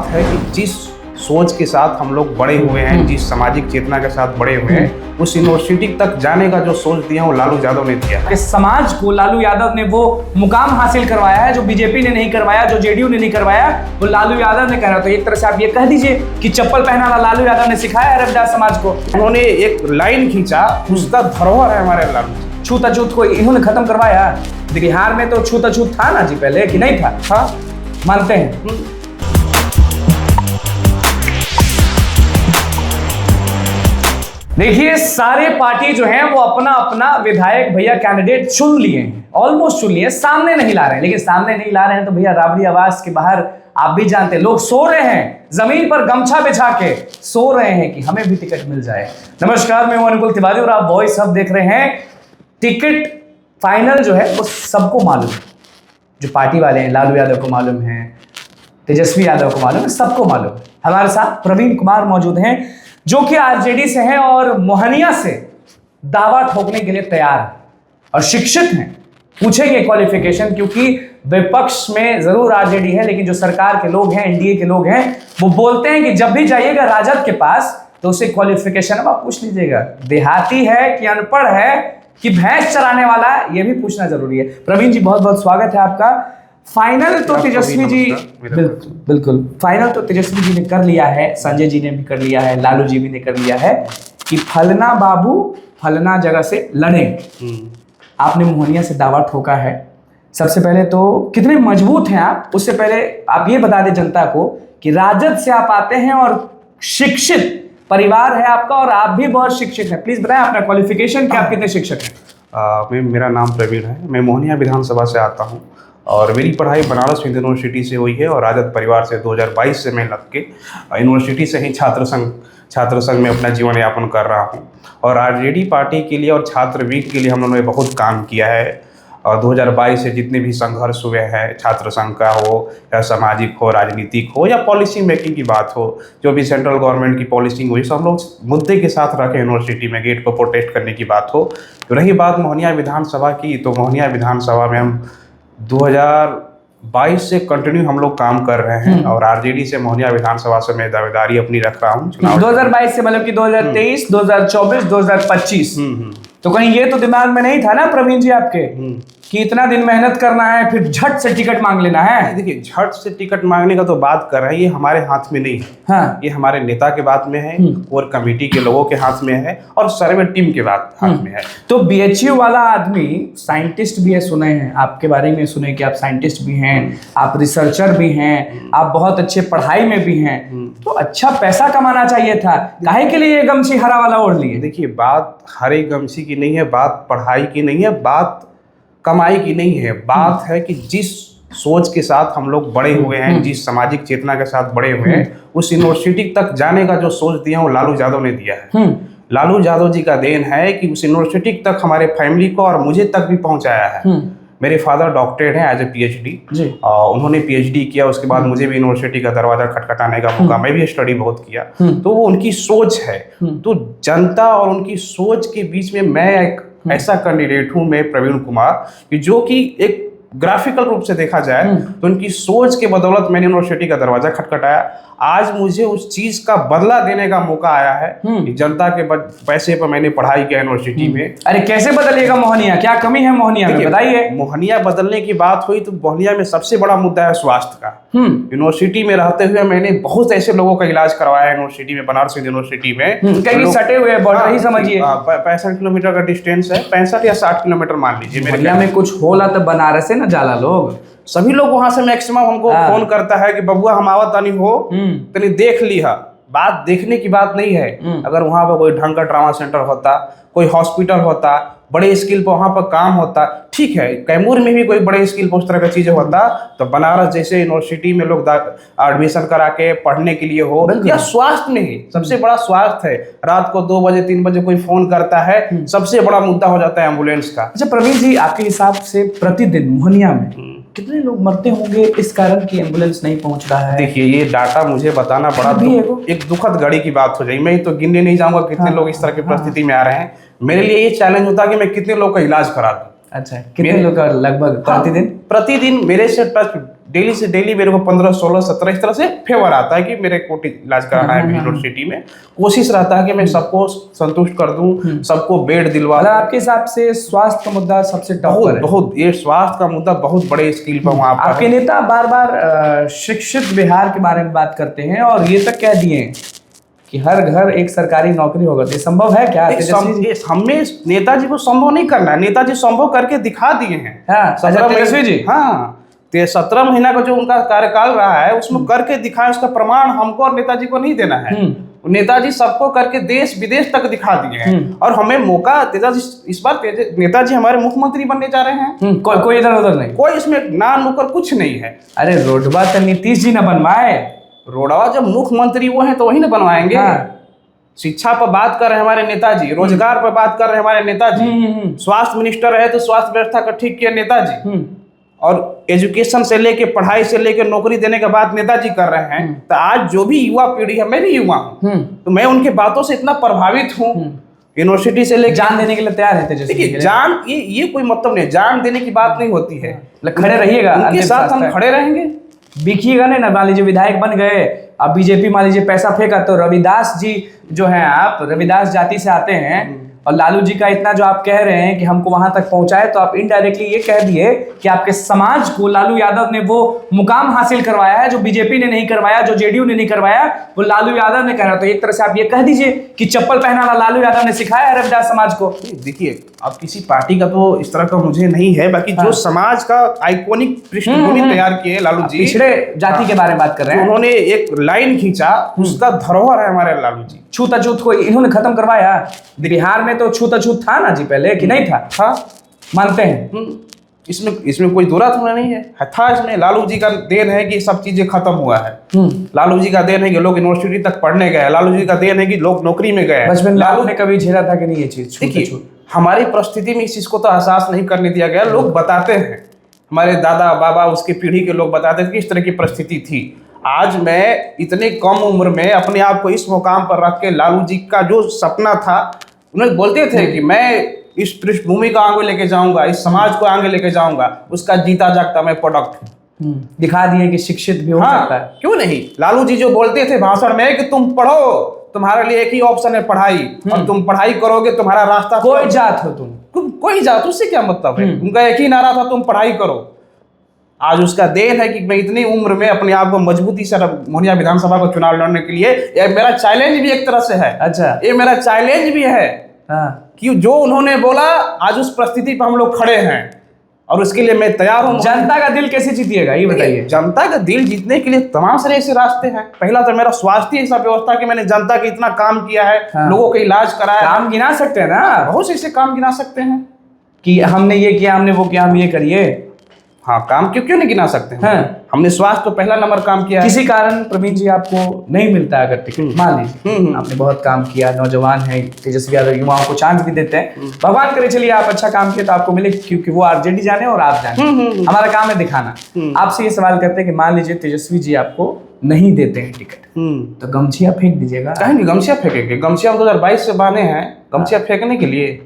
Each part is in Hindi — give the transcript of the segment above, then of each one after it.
है कि जिस सोच के साथ हम लोग बड़े हुए हैं, जिस सामाजिक चेतना के साथ बड़े हुए हैं, उस यूनिवर्सिटी तक जाने का जो सोच दिया वो लालू यादव ने दिया है। इस समाज को लालू यादव ने वो मुकाम हासिल करवाया है जो बीजेपी ने नहीं करवाया, जो जेडीयू ने नहीं करवाया, वो लालू यादव ने कराया। तो एक तरह से आप ये कह दीजिए कि चप्पल पहनाना लालू यादव ने सिखाया है रविदास समाज को। उन्होंने एक लाइन खींचा, उसका धरोहर है हमारे लालू। छूताछूत को इन्होंने खत्म करवाया। देखिए बिहार में तो छूताछूत था ना जी पहले, कि नहीं था? मानते हैं। देखिए सारे पार्टी जो हैं वो अपना अपना विधायक भैया कैंडिडेट चुन लिए हैं, ऑलमोस्ट चुन लिए, सामने नहीं ला रहे हैं। लेकिन सामने नहीं ला रहे हैं तो भैया राबड़ी आवास के बाहर आप भी जानते हैं लोग सो रहे हैं, जमीन पर गमछा बिछा के सो रहे हैं कि हमें भी टिकट मिल जाए। नमस्कार, मैं हूं अनुकुल तिवारी और आप वॉइस हब देख रहे हैं। टिकट फाइनल जो है वो सबको मालूम है, जो पार्टी वाले हैं, लालू यादव को मालूम है, तेजस्वी यादव को मालूम है, सबको मालूम है। हमारे साथ प्रवीण कुमार मौजूद हैं जो कि आरजेडी से हैं और मोहनिया से दावा ठोकने के लिए तैयार हैं और शिक्षित हैं। पूछेंगे क्वालिफिकेशन, क्योंकि विपक्ष में जरूर आरजेडी है लेकिन जो सरकार के लोग हैं, एनडीए के लोग हैं, वो बोलते हैं कि जब भी जाइएगा राजद के पास तो उसे क्वालिफिकेशन अब आप पूछ लीजिएगा, देहाती है कि अनपढ़ है कि भैंस चराने वाला है, ये भी पूछना जरूरी है। प्रवीण जी बहुत बहुत स्वागत है आपका। फाइनल तो तेजस्वी जी बिल्कुल फाइनल तो तेजस्वी जी ने कर लिया है, संजय जी ने भी कर लिया है, लालू जी भी ने कर लिया है कि फलना बाबू फलना जगह से लड़ेंगे। आपने मोहनिया से दावा ठोका है। सबसे पहले तो कितने मजबूत हैं आप, उससे पहले आप ये बता दें जनता को कि राजद से आप आते हैं और शिक्षित परिवार है आपका और आप भी बहुत शिक्षित हैं। प्लीज बताएं अपना क्वालिफिकेशन, कि आप कितने शिक्षक हैं? मेरा नाम प्रवीण है, मैं मोहनिया विधानसभा से आता हूँ और मेरी पढ़ाई बनारस हिंदू यूनिवर्सिटी से हुई है और राजद परिवार से 2022 से मैं लग के यूनिवर्सिटी से ही छात्र संघ में अपना जीवन यापन कर रहा हूँ। और आरजेडी पार्टी के लिए और छात्रवृत्ति के लिए हम लोगों ने बहुत काम किया है और 2022 से जितने भी संघर्ष हुए हैं, छात्र संघ का हो या सामाजिक हो, राजनीतिक हो या पॉलिसी मेकिंग की बात हो, जो भी सेंट्रल गवर्नमेंट की पॉलिसी हुई, सब हम लोग मुद्दे के साथ रखे यूनिवर्सिटी में, गेट पर प्रोटेस्ट करने की बात हो। तो रही बात मोहनिया विधानसभा की, तो मोहनिया विधानसभा में हम 2022 से कंटिन्यू हम लोग काम कर रहे हैं और आरजेडी से मोहनिया विधानसभा से मैं दावेदारी अपनी रख रहा हूँ। 2022 से मतलब कि 2023, 2024, 2025। तो कहीं ये तो दिमाग में नहीं था ना प्रवीण जी आपके कि इतना दिन मेहनत करना है फिर झट से टिकट मांग लेना है? देखिए, झट से टिकट मांगने का तो बात कर रहे हैं, ये हमारे हाथ में नहीं है। हाँ। ये हमारे नेता के बात में है और कमेटी के लोगों के हाथ में है और सर्वे टीम के हाथ में है। तो बीएचयू वाला आदमी साइंटिस्ट भी है, सुने हैं आपके बारे में, सुने कि आप साइंटिस्ट भी हैं, आप रिसर्चर भी हैं, आप बहुत अच्छे पढ़ाई में भी हैं, तो अच्छा पैसा कमाना चाहिए था, काहे के लिए ये गमछी हरा वाला ओढ़ लिए? देखिए, बात हरे गमछी की नहीं है, बात पढ़ाई की नहीं है, बात कमाई की नहीं है, बात है कि जिस सोच के साथ हम लोग बड़े हुए हैं, जिस सामाजिक चेतना के साथ बड़े हुए हैं, उस यूनिवर्सिटी तक जाने का जो सोच दिया वो लालू यादव ने दिया है। लालू यादव जी का देन है कि उस यूनिवर्सिटी तक हमारे फैमिली को और मुझे तक भी पहुंचाया है। मेरे फादर डॉक्टरेट हैं एज ए पीएचडी, उन्होंने पीएचडी किया, उसके बाद मुझे भी यूनिवर्सिटी का दरवाजा खटखटाने का मौका, मैं भी स्टडी बहुत किया। तो वो उनकी सोच है, तो जनता और उनकी सोच के बीच में मैं एक ऐसा कैंडिडेट हूं, मैं प्रवीण कुमार, कि जो कि एक ग्राफिकल रूप से देखा जाए तो उनकी सोच के बदौलत मैंने यूनिवर्सिटी का दरवाजा खटखटाया। आज मुझे उस चीज का बदला देने का मौका आया है कि जनता के पैसे पर मैंने पढ़ाई किया यूनिवर्सिटी में। अरे कैसे बदलिएगा मोहनिया, क्या कमी है मोहनिया में, बताइए। मोहनिया बदलने की बात हुई तो मोहनिया में सबसे बड़ा मुद्दा है स्वास्थ्य का। यूनिवर्सिटी में रहते हुए मैंने बहुत ऐसे लोगों का इलाज करवाया यूनिवर्सिटी में, बनारस यूनिवर्सिटी में, कहीं सटे हुए बॉर्डर ही समझिए। 65 किलोमीटर का डिस्टेंस है, 65 या 60 किलोमीटर मान लीजिए। मोहनिया में कुछ होला तो बनारस से ना जाला लोग, सभी लोग वहां से मैक्सिमम हमको फोन करता है कि बबुआ हम आवत तानी हो, तनी देख ली है। बात देखने की बात नहीं है, अगर वहां पर कोई ढंग का ट्रामा सेंटर होता, कोई हॉस्पिटल होता, बड़े स्किल पर वहां पर काम होता, ठीक है, कैमूर में भी कोई बड़े स्किल पर उस तरह का चीजें होता, तो बनारस जैसे यूनिवर्सिटी में लोग एडमिशन करा के पढ़ने के लिए हो, या स्वास्थ्य में ही सबसे बड़ा स्वास्थ्य है। रात को 2 बजे 3 बजे कोई फोन करता है, सबसे बड़ा मुद्दा हो जाता है एम्बुलेंस का। अच्छा प्रवीण जी, आपके हिसाब से प्रतिदिन मोहनिया में कितने लोग मरते होंगे इस कारण कि एम्बुलेंस नहीं पहुंच रहा है? देखिए, ये डाटा मुझे बताना बड़ा एक दुखद घड़ी की बात हो जाएगी। मैं तो गिनने नहीं जाऊंगा कितने लोग इस तरह की परिस्थिति में आ रहे हैं। मेरे लिए ये चैलेंज होता है कि मैं कितने लोग का इलाज करा दूं। अच्छा, कितने लोग का लगभग प्रतिदिन? प्रतिदिन मेरे से टच डेली से डेली मेरे को 15, 16, 17 इस तरह से फेवर आता है कि मेरे को इलाज कराना है बेंगलोर सिटी में। कोशिश रहता है कि मैं सबको संतुष्ट कर दूं, सबको बेड दिलवा मतलब आपके हिसाब से स्वास्थ्य का मुद्दा सबसे टॉप पर बहुत है। बहुत ये स्वास्थ्य का मुद्दा बहुत बड़े स्केल पर वहाँ पर आपके है। नेता बार बार शिक्षित बिहार के बारे में बात करते हैं और ये तक कह दिए कि हर घर एक सरकारी नौकरी होगा। ये संभव है क्या तेजस्वी जी? हमें नेताजी को संभव नहीं करना है, नेताजी संभव करके दिखा दिए हैं। हाँ, तेजस्वी जी। हाँ, 17 महीना का जो उनका कार्यकाल रहा है उसमें करके दिखाए, उसका प्रमाण हमको और नेताजी को नहीं देना है। नेताजी सबको करके देश विदेश तक दिखा दिए हैं और हमें मौका तेजस्वी इस बार नेताजी हमारे मुख्यमंत्री बनने जा रहे हैं। कोई इधर उधर नहीं, कोई इसमें ना नुकर कुछ नहीं है। अरे रोडवा तो नीतीश जी न बनवाए, रोडवा जब मुख्यमंत्री वो हैं तो वही ना बनवाएंगे। हाँ। शिक्षा पर बात कर रहे हैं हमारे नेताजी, रोजगार पर बात कर रहे हैं हमारे नेताजी, स्वास्थ्य मिनिस्टर रहे तो स्वास्थ्य व्यवस्था का ठीक किया नेताजी, और एजुकेशन से लेके पढ़ाई से लेके नौकरी देने का बात नेताजी कर रहे हैं। तो आज जो भी युवा पीढ़ी है, मैं भी युवा हूँ, तो मैं उनके बातों से इतना प्रभावित हूँ। यूनिवर्सिटी से लेकर जान देने के लिए तैयार है तेजस्वी। देखिए जान ये कोई मतलब नहीं, जान देने की बात नहीं होती है। खड़े रहिएगा, उनके साथ हम खड़े रहेंगे। बिखिएगा नहीं ना। मान लीजिए विधायक बन गए, अब बीजेपी मान लीजिए पैसा फेंका, तो रविदास जी जो हैं, आप रविदास जाति से आते हैं और लालू जी का इतना जो आप कह रहे हैं कि हमको वहां तक पहुंचाए, तो आप इनडायरेक्टली ये कह दिए कि आपके समाज को लालू यादव ने वो मुकाम हासिल करवाया है जो बीजेपी ने नहीं करवाया, जो जेडीयू ने नहीं करवाया, वो लालू यादव ने करा। तो एक तरह से आप ये कह दीजिए कि चप्पल पहनाना लालू यादव ने सिखाया है रविदास समाज को। देखिए अब किसी पार्टी का तो इस तरह का मुझे नहीं है, बाकी जो समाज का आइकॉनिक पृष्ठभूमि तैयार किए लालू जी, पिछड़े जाति के बारे में बात कर रहे हैं, उन्होंने एक लाइन खींचा, उसका धरोहर है हमारे लालू जी। छूत-अछूत को इन्होंने खत्म करवाया। बिहार में तो छूत-अछूत था ना जी पहले, कि नहीं था? मानते हैं? इसमें कोई दो रात होना नहीं है। था इसमें लालू जी का देन है कि सब चीजें खत्म हुआ है। लालू जी का देन है कि लोग यूनिवर्सिटी तक पढ़ने गए, लालू जी का देन है कि लोग नौकरी में गए। बचपन लालू ने कभी झेला था कि नहीं ये चीज? देखिए हमारी परिस्थिति में इस चीज को तो एहसास नहीं करने दिया गया। लोग बताते हैं, हमारे दादा बाबा उसके पीढ़ी के लोग बताते थे कि इस तरह की परिस्थिति थी। आज मैं इतने कम उम्र में अपने आप को इस मुकाम पर रख के लालू जी का जो सपना था, उन्हें बोलते थे कि मैं इस पृष्ठभूमि को आगे लेके जाऊंगा, इस समाज को आगे लेके जाऊंगा, उसका जीता जागता मैं प्रोडक्ट दिखा दिए कि शिक्षित भी हो सकता है। क्यों नहीं? लालू जी जो बोलते थे भाषण में कि तुम पढ़ो, तुम्हारे लिए एक ही ऑप्शन है पढ़ाई, और तुम पढ़ाई करोगे तुम्हारा रास्ता, कोई जात हो तुम, कोई जात, उससे क्या मतलब है? उनका एक ही नारा था, तुम पढ़ाई करो। आज उसका देन है कि मैं इतनी उम्र में अपने आप को मजबूती से मोहनिया विधानसभा को चुनाव लड़ने के लिए, ये मेरा चैलेंज भी एक तरह से है। अच्छा, ये मेरा चैलेंज भी है कि जो उन्होंने बोला आज उस परिस्थिति पर हम लोग खड़े हैं और उसके लिए मैं तैयार हूं। जनता का दिल कैसे जीतिएगा ये बताइए? जनता का दिल जीतने के लिए तमाम सारे ऐसे रास्ते हैं। पहला तो मेरा स्वास्थ्य ऐसा व्यवस्था कि मैंने जनता का इतना काम किया है, लोगों का इलाज कराया। काम गिना सकते हैं ना, बहुत से ऐसे काम गिना सकते हैं कि हमने ये किया, हमने वो किया, हम ये करिए। हाँ, काम क्यों नहीं गिना सकते हैं? हमने स्वास्थ्य तो पहला नंबर काम किया है। किसी कारण प्रवीण जी आपको नहीं मिलता अगर टिकट, मान लीजिए आपने बहुत काम किया, नौजवान है, तेजस्वी यादव युवाओं को चांस भी देते हैं, भगवान करे चलिए आप अच्छा काम किए तो आपको मिले, क्योंकि वो आरजेडी जाने और आप जाने, हमारा काम है दिखाना। आपसे ये सवाल करते हैं कि मान लीजिए तेजस्वी जी आपको नहीं देते हैं टिकट, तो गमछिया फेंक दीजिएगा? कहीं नहीं गमछिया फेंकेंगे, गमछिया 2022 से बहाने हैं गमछिया फेंकने के लिए।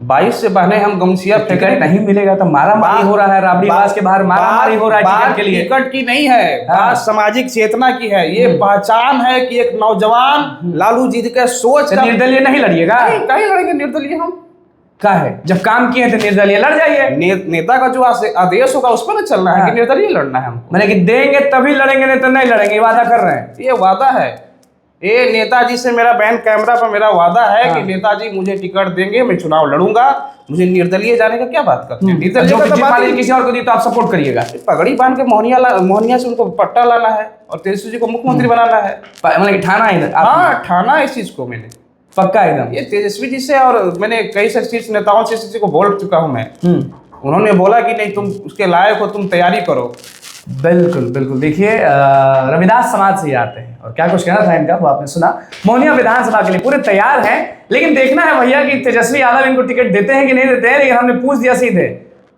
22 से बहाने हम गमछिया फेंकने नहीं मिलेगा तो मारामारी हो रहा है, राबड़ी बास के बाहर मारामारी हो रहा है टिकट के लिए। टिकट की नहीं है, बात सामाजिक चेतना की है। ये पहचान है कि एक नौजवान लालू जी के सोच का। निर्दलीय नहीं लड़िएगा? कहीं लड़ेंगे निर्दलीय हम? क्या है, जब काम किए थे निर्दलीय लड़ जाइए। नेता का जो आदेश होगा उस पर ना चलना है कि निर्दलीय लड़ना है हमको। मैंने कि देंगे तभी लड़ेंगे, नहीं तो नहीं लड़ेंगे, वादा कर रहे हैं। ये वादा है, ये नेताजी से मेरा बहन कैमरा पर मेरा वादा है कि नेताजी मुझे टिकट देंगे, मैं चुनाव लड़ूंगा। मुझे निर्दलीय जाने का क्या बात करते हैं? निर्दलीय का तो बात किसी और को दी तो आप सपोर्ट करिएगा। पगड़ी बांध के मोहनिया से उनको पट्टा लाना है और तेजस्वी जी को मुख्यमंत्री बनाना है। मतलब ठाना है? हाँ, ठाना इस चीज को मैंने पक्का एकदम। ये तेजस्वी जी से और मैंने कई सारे शीर्ष नेताओं से इस चीज को बोल चुका हूँ मैं। उन्होंने बोला कि नहीं, तुम उसके लायक हो, तुम तैयारी करो। बिल्कुल बिल्कुल। देखिए रविदास समाज से आते हैं और क्या कुछ कहना था इनका वो आपने सुना। मोहनिया विधानसभा के लिए पूरे तैयार हैं, लेकिन देखना है भैया कि तेजस्वी यादव इनको टिकट देते हैं कि नहीं देते हैं। लेकिन हमने पूछ दिया सीधे,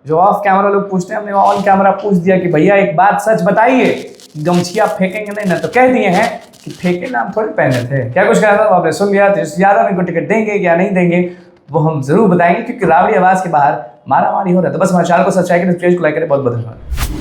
जो ऑफ कैमरा लोग पूछते हैं, हमने ऑन कैमरा पूछ दिया कि भैया एक बात सच बताइए, गमछिया फेंकेंगे नहीं ना? तो कह दिए हैं कि फेंके ना, हम थोड़े पहने थे। क्या कुछ कहना था वो आपने सुन लिया। तेजस्वी यादव इनको टिकट देंगे या नहीं देंगे वो हम जरूर बताएंगे, क्योंकि राबड़ी आवाज के बाहर मारामारी हो रहा है। तो बस हमारे चैनल को सब्सक्राइब करें, पेज को लाइक करें। बहुत बहुत धन्यवाद।